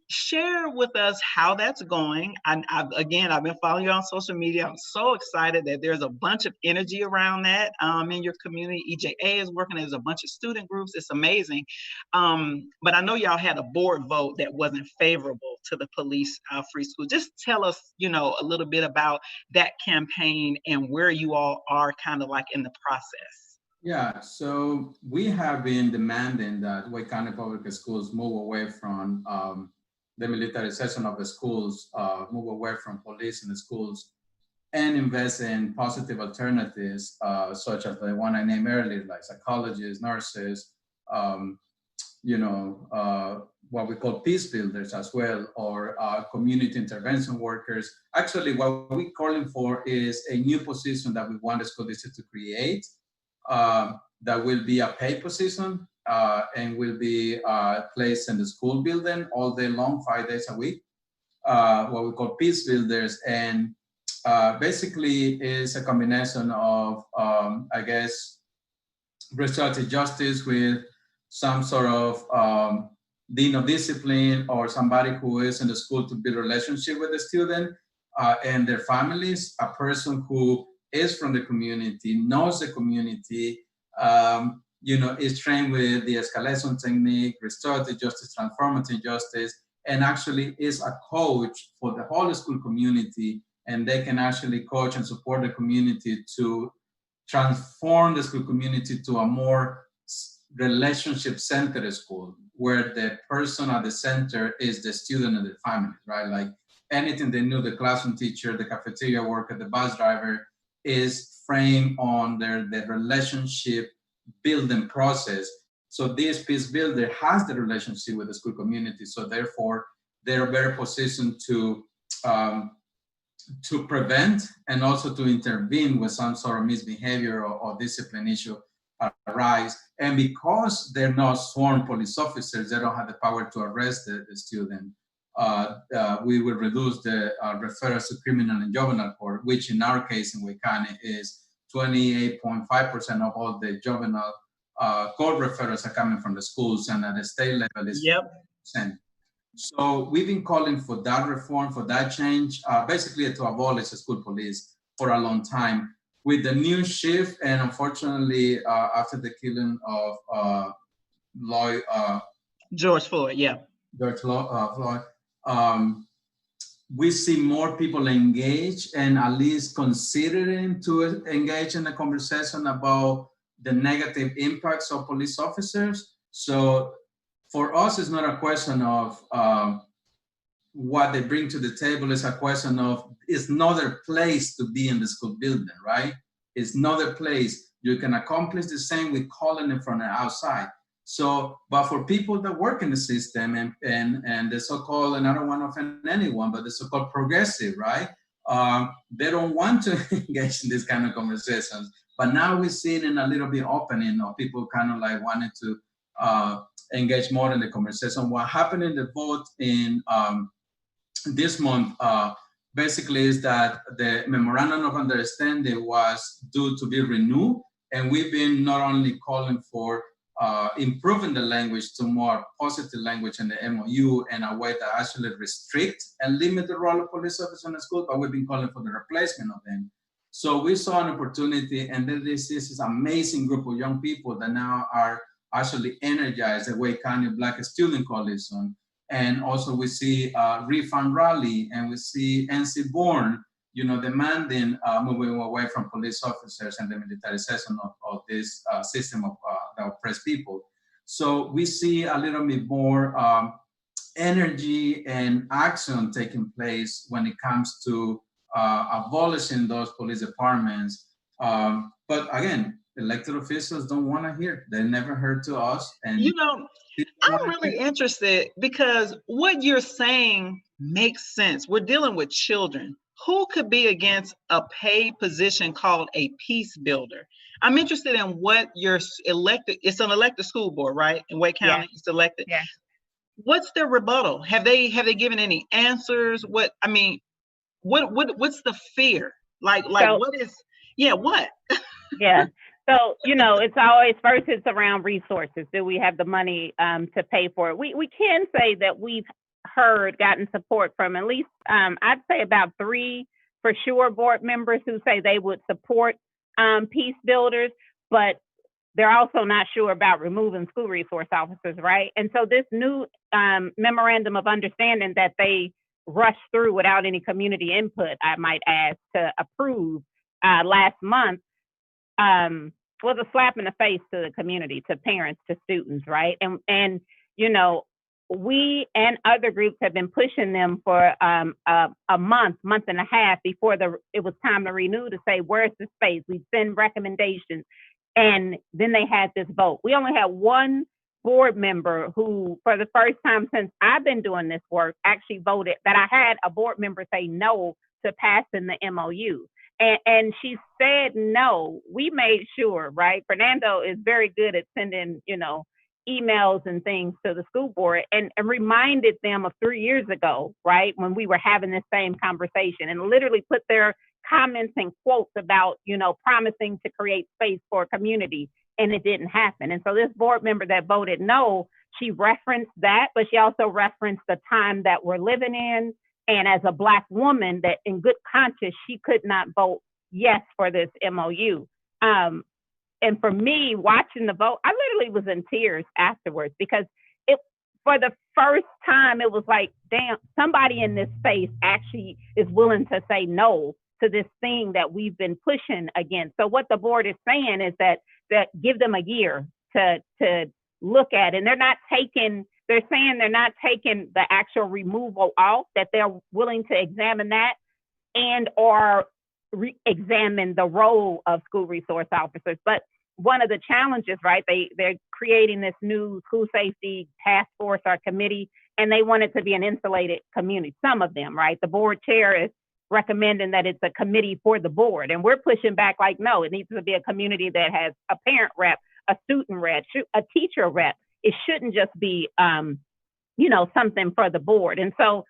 Share with us how that's going. I've been following you on social media. I'm so excited that there's a bunch of energy around that in your community. EJA is working. There's a bunch of student groups. It's amazing. But I know y'all had a board vote that wasn't favorable to the police-free school. Just tell us, a little bit about that campaign and where you all are kind of like in the process. Yeah, so we have been demanding that Wake County Public Schools move away from the militarization of the schools, move away from police in the schools, and invest in positive alternatives, such as the one I named earlier, like psychologists, nurses, what we call peace builders as well, or community intervention workers. Actually, what we're calling for is a new position that we want the school district to create. That will be a paid position and will be placed in the school building all day long, 5 days a week, what we call peace builders. And basically is a combination of, restorative justice with some sort of dean of discipline or somebody who is in the school to build a relationship with the student and their families, a person who is from the community, knows the community, is trained with the escalation technique, restorative justice, transformative justice, and actually is a coach for the whole school community. And they can actually coach and support the community to transform the school community to a more relationship-centered school, where the person at the center is the student and the family, right? Like anything they knew, the classroom teacher, the cafeteria worker, the bus driver, is framed on the relationship building process. So this peace builder has the relationship with the school community. So therefore, they're better positioned to prevent and also to intervene when some sort of misbehavior or discipline issue arise. And because they're not sworn police officers, they don't have the power to arrest the student. We will reduce the referrals to criminal and juvenile court, which in our case in Wake County is 28.5% of all the juvenile court referrals are coming from the schools, and at the state level is 10%. So we've been calling for that reform, for that change, basically to abolish the school police for a long time. With the new shift, and unfortunately, after the killing of George Floyd, Floyd, we see more people engage and at least considering to engage in a conversation about the negative impacts of police officers. So for us, it's not a question of what they bring to the table. It's a question of, it's another place to be in the school building, right? It's another place. You can accomplish the same with calling it from the outside. So, but for people that work in the system and the so-called, and I don't want to offend anyone, but the so-called progressive, right? They don't want to engage in this kind of conversations. But now we're seeing a little bit opening of people kind of like wanting to engage more in the conversation. What happened in the vote in this month basically is that the memorandum of understanding was due to be renewed. And we've been not only calling for improving the language to more positive language in the MOU in a way that actually restrict and limit the role of police officers in the school, but we've been calling for the replacement of them. So we saw an opportunity, and then this is amazing group of young people that now are actually energized, the Wake County Black Student Coalition. And also we see Refund Raleigh, and we see NC Born, demanding moving away from police officers and the militarization of this system of that oppress people. So we see a little bit more energy and action taking place when it comes to abolishing those police departments. But again, elected officials don't want to hear. They never heard to us. And I'm really interested because what you're saying makes sense. We're dealing with children. Who could be against a paid position called a peace builder? I'm interested in what you're elected. It's an elected school board, right? In Wake County, it's elected. Yeah. What's their rebuttal? Have they given any answers? What's the fear? Like So, what is? Yeah, what? Yeah. So, it's always first it's around resources. Do we have the money to pay for it? We can say that we've gotten support from at least, I'd say about 3 for sure board members who say they would support peace builders, but they're also not sure about removing school resource officers, right? And so this new memorandum of understanding that they rushed through without any community input, I might add, to approve last month, was a slap in the face to the community, to parents, to students, right? And we and other groups have been pushing them for a month and a half before it was time to renew, to say, where's the space? We send recommendations. And then they had this vote. We only had one board member who, for the first time since I've been doing this work, actually voted, that I had a board member say no to passing the MOU. And she said no. We made sure, right? Fernando is very good at sending, emails and things to the school board, and reminded them of 3 years ago, right, when we were having this same conversation, and literally put their comments and quotes about, promising to create space for a community, and it didn't happen. And so this board member that voted no, she referenced that, but she also referenced the time that we're living in. And as a Black woman, that in good conscience, she could not vote yes for this MOU. And for me, watching the vote, I literally was in tears afterwards, because for the first time, it was like, damn, somebody in this space actually is willing to say no to this thing that we've been pushing against. So what the board is saying is that give them a year to look at, and they're saying they're not taking the actual removal off, that they're willing to examine that or re-examine the role of school resource officers. But one of the challenges, right, they're creating this new school safety task force or committee, and they want it to be an insulated community. Some of them, right? The board chair is recommending that it's a committee for the board. And we're pushing back like, no, it needs to be a community that has a parent rep, a student rep, a teacher rep. It shouldn't just be, something for the board. And so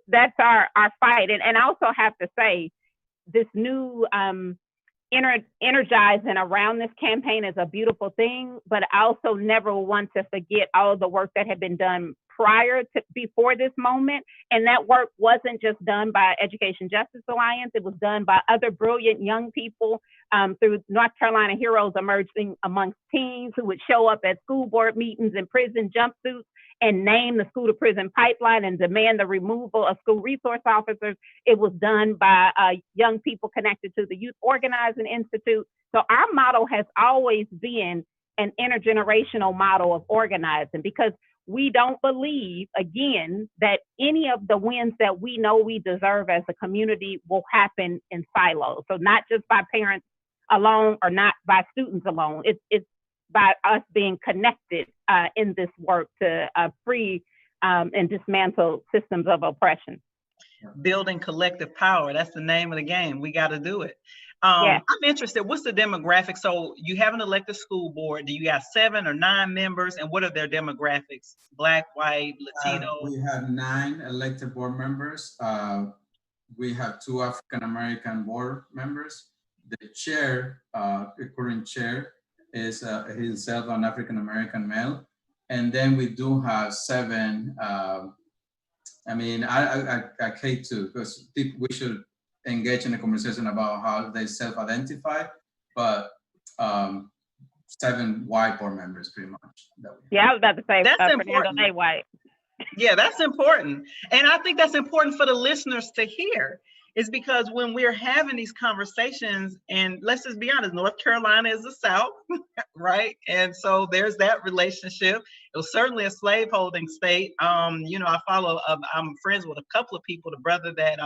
that's our fight. And I also have to say, this new energizing around this campaign is a beautiful thing, but I also never want to forget all of the work that had been done before this moment. And that work wasn't just done by Education Justice Alliance. It was done by other brilliant young people through North Carolina Heroes emerging amongst teens who would show up at school board meetings in prison jumpsuits and name the school to prison pipeline and demand the removal of school resource officers. It was done by young people connected to the Youth Organizing Institute. So our model has always been an intergenerational model of organizing, because we don't believe, again, that any of the wins that we know we deserve as a community will happen in silos. So not just by parents alone or not by students alone. It's by us being connected in this work to free and dismantle systems of oppression. Building collective power. That's the name of the game. We got to do it. Yeah. I'm interested. What's the demographic? So you have an elected school board. Do you have 7 or 9 members? And what are their demographics? Black, white, Latino? We have 9 elected board members. We have 2 African-American board members. The chair, the current chair, is himself an African-American male. And then we do have 7, I hate to, because we should engage in a conversation about how they self-identify, but 7 white board members, pretty much. Yeah, I was about to say, that's Fernando, important. they white. Yeah, that's important. And I think that's important for the listeners to hear, is because when we're having these conversations, and let's just be honest, North Carolina is the South, right? And so there's that relationship. It was certainly a slaveholding state. I follow, I'm friends with a couple of people, the brother that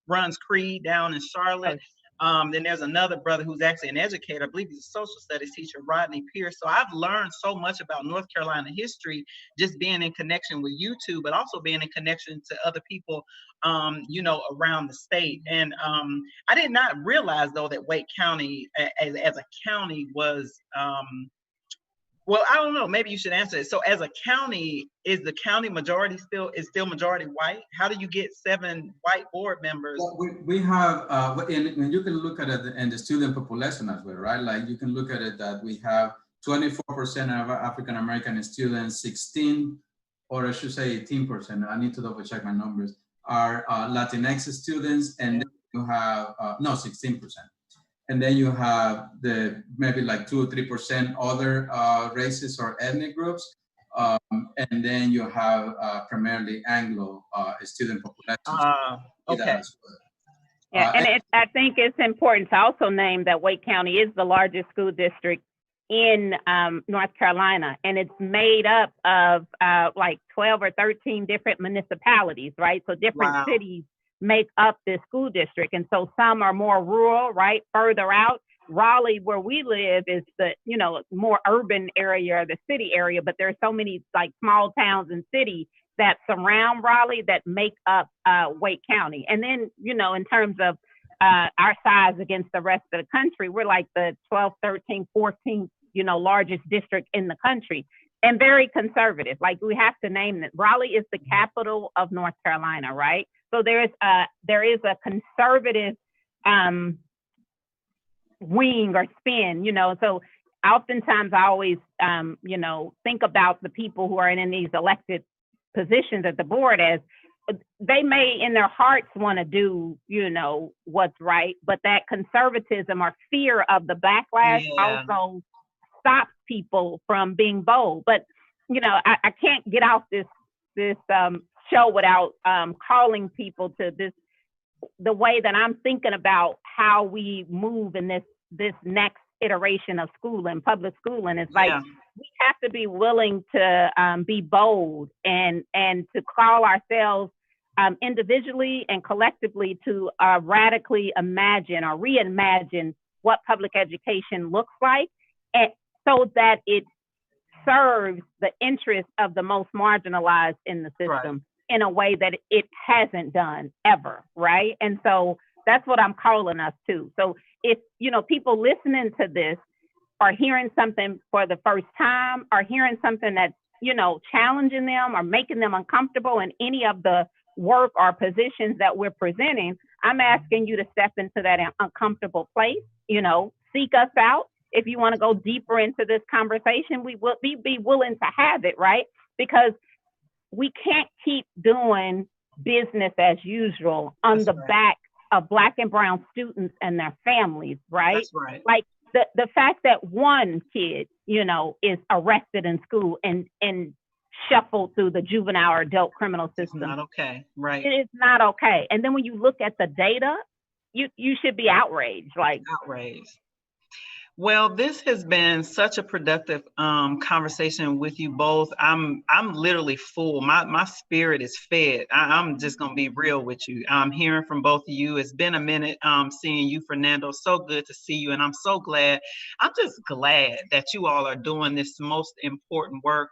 runs Creed down in Charlotte. Then there's another brother who's actually an educator. I believe he's a social studies teacher, Rodney Pierce. So I've learned so much about North Carolina history, just being in connection with you two, but also being in connection to other people, around the state. And I did not realize, though, that Wake County as a county was, well, I don't know. Maybe you should answer it. So, as a county, is the county majority still majority white? How do you get 7 white board members? Well, we have, and you can look at it in the student population as well, right? Like you can look at it that we have 24% of African American students, 16, or I should say 18%. I need to double check my numbers. Are Latinx students, and then you have 16%. And then you have the maybe like 2 or 3% other races or ethnic groups. And then you have primarily Anglo student population. Okay. Yeah, and I think it's important to also name that Wake County is the largest school district in North Carolina, and it's made up of like 12 or 13 different municipalities, right? So different cities make up this school district. And so some are more rural, right? Further out. Raleigh, where we live, is the, more urban area, the city area, but there are so many like small towns and cities that surround Raleigh that make up Wake County. And then, in terms of our size against the rest of the country, we're like the 12th, 13th, 14th, largest district in the country, and very conservative. Like, we have to name that Raleigh is the capital of North Carolina, right? So there is a conservative wing or spin, so oftentimes I always, think about the people who are in these elected positions at the board as they may in their hearts want to do, what's right, but that conservatism or fear of the backlash also stops people from being bold. But, I can't get off this show without calling people to the way that I'm thinking about how we move in this next iteration of schooling, public schooling. Is like, we have to be willing to be bold and to call ourselves individually and collectively to radically imagine or reimagine what public education looks like, and so that it serves the interests of the most marginalized in the system in a way that it hasn't done ever, right? And so that's what I'm calling us to. So if, people listening to this are hearing something for the first time, or hearing something that's, challenging them or making them uncomfortable in any of the work or positions that we're presenting, I'm asking you to step into that uncomfortable place, seek us out. If you want to go deeper into this conversation, we will be willing to have it, right? Because we can't keep doing business as usual on the back of Black and brown students and their families, right? That's right. Like the fact that one kid, is arrested in school and shuffled through the juvenile or adult criminal system. It's not okay, right? It is not okay. And then when you look at the data, you should be outraged. Outraged. Well, this has been such a productive conversation with you both. I'm literally full. My spirit is fed. I'm just gonna be real with you. I'm hearing from both of you. It's been a minute seeing you, Fernando. So good to see you, and I'm so glad. I'm just glad that you all are doing this most important work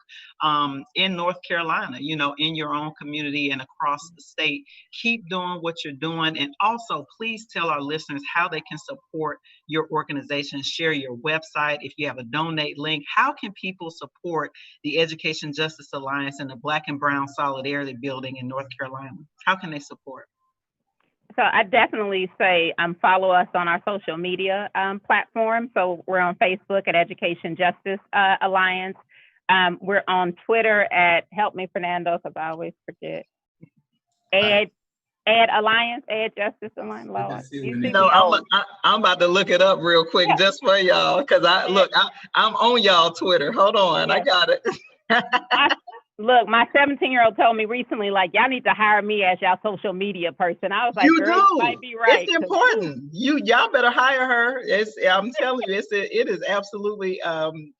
in North Carolina. In your own community and across the state. Keep doing what you're doing, and also please tell our listeners how they can support your organization. Share your website. If you have a donate link, how can people support the Education Justice Alliance and the Black and Brown Solidarity Building in North Carolina? How can they support? So I definitely say follow us on our social media platform. So we're on Facebook at Education Justice Alliance. We're on Twitter at, help me, Fernando, because I always forget. Ed Alliance, Ed Justice Alliance. Lord. I'm about to look it up real quick just for y'all, because I'm on y'all Twitter. Hold on, I got it. Look, my 17-year-old told me recently, like, y'all need to hire me as y'all social media person. I was like, You girl, do. you might be right. It's important. Y'all better hire her. I'm telling you, it is absolutely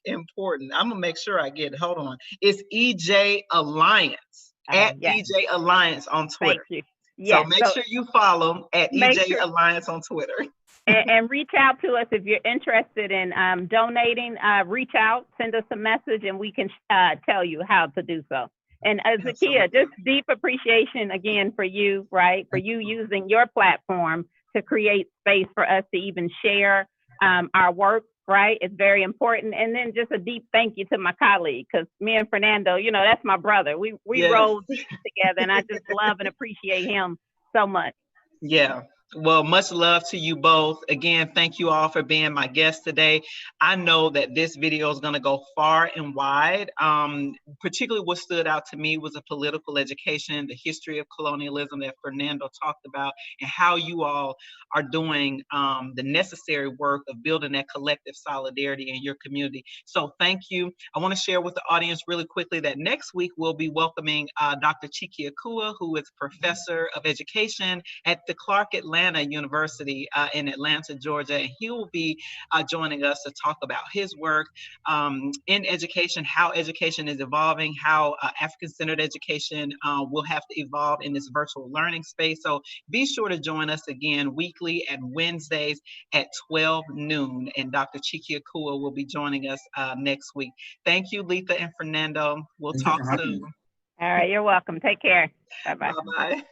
important. I'm gonna make sure I get it. Hold on. It's EJ Alliance at Yes. EJ Alliance on Twitter. Thank you. Yes. So make sure you follow at EJ Alliance on Twitter. And reach out to us if you're interested in donating. Reach out, send us a message, and we can tell you how to do so. And Zakiya, just deep appreciation again for you, right? For you using your platform to create space for us to even share our work, right? It's very important. And then just a deep thank you to my colleague, because me and Fernando, you know, that's my brother. We roll deep together, and I just love and appreciate him so much. Yeah. Well, much love to you both. Again, thank you all for being my guest today. I know that this video is going to go far and wide. Particularly what stood out to me was a political education, the history of colonialism that Fernando talked about, and how you all are doing the necessary work of building that collective solidarity in your community. So thank you. I want to share with the audience really quickly that next week we'll be welcoming Dr. Zakiya Sankara-Jabar, who is professor of education at the Clark Atlanta University in Atlanta, Georgia, and he will be joining us to talk about his work in education, how education is evolving, how African-centered education will have to evolve in this virtual learning space. So be sure to join us again weekly at Wednesdays at 12 noon, and Dr. Zakiya Sankara-Jabar will be joining us next week. Thank you, Letha and Fernando. We'll talk soon. All right, you're welcome. Take care. Bye-bye. Bye-bye.